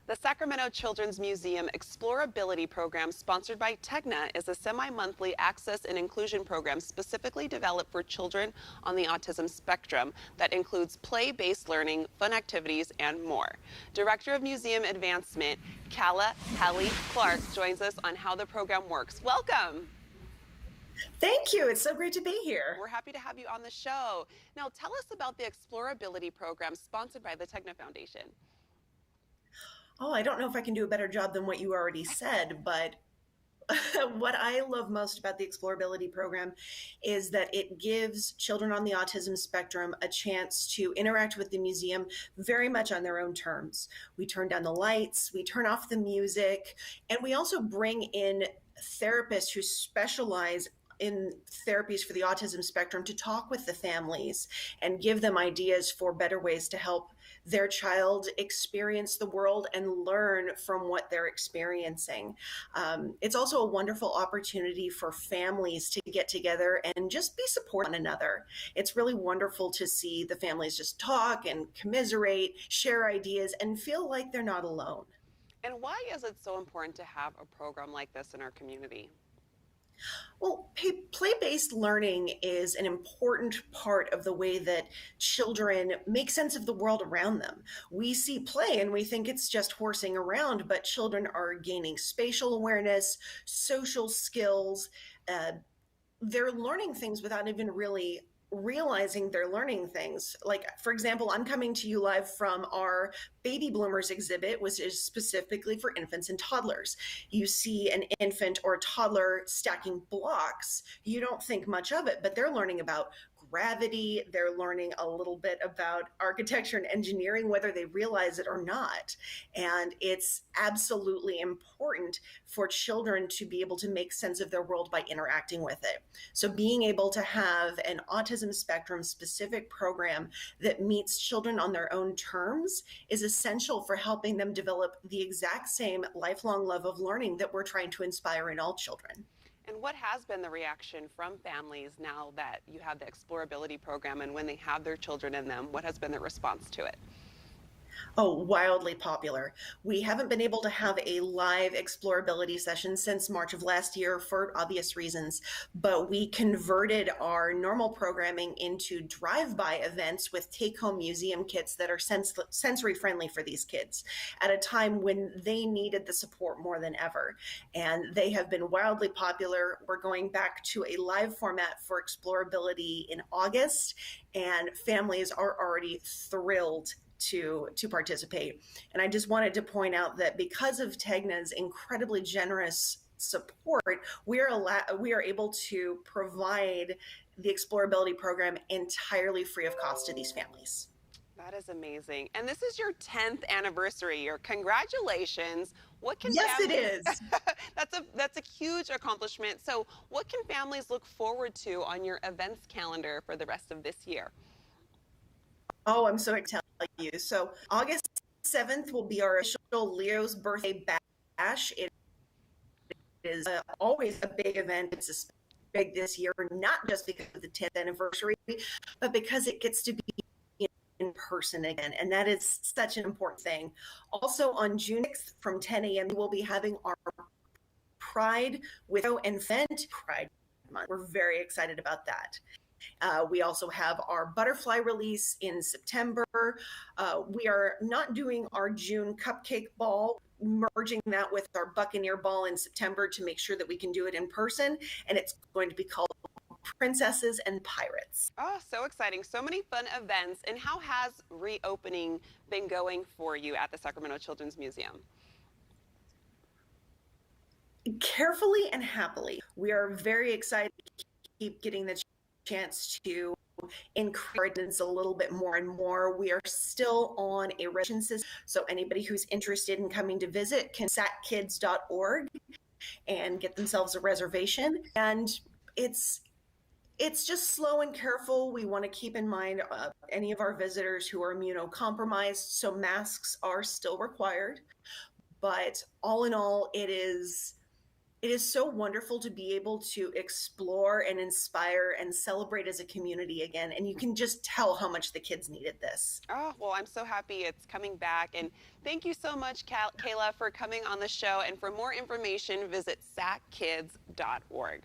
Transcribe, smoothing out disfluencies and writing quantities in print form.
The Sacramento Children's Museum ExplorABILITY program, sponsored by TEGNA, is a semi-monthly access and inclusion program specifically developed for children on the autism spectrum that includes play-based learning, fun activities, and more. Director of Museum Advancement, Kala Hallie Clark, joins us on how the program works. Welcome. Thank you. It's so great to be here. We're happy to have you on the show. Now, tell us about the ExplorABILITY program sponsored by the TEGNA Foundation. Oh, I don't know if I can do a better job than what you already said, but what I love most about the ExplorABILITY program is that it gives children on the autism spectrum a chance to interact with the museum very much on their own terms. We turn down the lights, we turn off the music, and we also bring in therapists who specialize in therapies for the autism spectrum to talk with the families and give them ideas for better ways to help their child experience the world and learn from what they're experiencing. It's also a wonderful opportunity for families to get together and just be supportive of one another. It's really wonderful to see the families just talk and commiserate, share ideas, and feel like they're not alone. And why is it so important to have a program like this in our community? Well, play-based learning is an important part of the way that children make sense of the world around them. We see play and we think it's just horsing around, but children are gaining spatial awareness, social skills. They're learning things without even really realizing they're learning things. Like, for example, I'm coming to you live from our Baby Bloomers exhibit, which is specifically for infants and toddlers. You see an infant or a toddler stacking blocks. You don't think much of it, but they're learning about gravity. They're learning a little bit about architecture and engineering, whether they realize it or not. And it's absolutely important for children to be able to make sense of their world by interacting with it. So being able to have an autism spectrum specific program that meets children on their own terms is essential for helping them develop the exact same lifelong love of learning that we're trying to inspire in all children. And what has been the reaction from families now that you have the ExplorABILITY program, and when they have their children in them, what has been the response to it? Oh, wildly popular. We haven't been able to have a live ExplorABILITY session since March of last year for obvious reasons, but we converted our normal programming into drive-by events with take-home museum kits that are sensory friendly for these kids at a time when they needed the support more than ever. And they have been wildly popular. We're going back to a live format for ExplorABILITY in August, and families are already thrilled to participate. And I just wanted to point out that because of TEGNA's incredibly generous support, we are able to provide the ExplorABILITY program entirely free of cost to these families. That is amazing. And this is your 10th anniversary year. Congratulations. What can Yes, it is. That's a huge accomplishment. So what can families look forward to on your events calendar for the rest of this year? Oh, I'm so excited to tell you. So August 7th will be our official Leo's birthday bash. It is always a big event. It's big this year, not just because of the 10th anniversary, but because it gets to be in person again. And that is such an important thing. Also on June 6th from 10 a.m., we will be having our Pride with and Fent Pride Month. We're very excited about that. We also have our butterfly release in September. We are not doing our June cupcake ball, merging that with our Buccaneer ball in September to make sure that we can do it in person. And it's going to be called Princesses and Pirates. Oh, so exciting. So many fun events. And how has reopening been going for you at the Sacramento Children's Museum? Carefully and happily. We are very excited to keep getting the chance to encourage a little bit more and more. We are still on a reservation system, so anybody who's interested in coming to visit can sackids.org and get themselves a reservation. And it's just slow and careful. We want to keep in mind any of our visitors who are immunocompromised, so masks are still required. But all in all, it is It is so wonderful to be able to explore and inspire and celebrate as a community again. And you can just tell how much the kids needed this. Oh, well, I'm so happy it's coming back. And thank you so much, Kayla, for coming on the show. And for more information, visit sackids.org.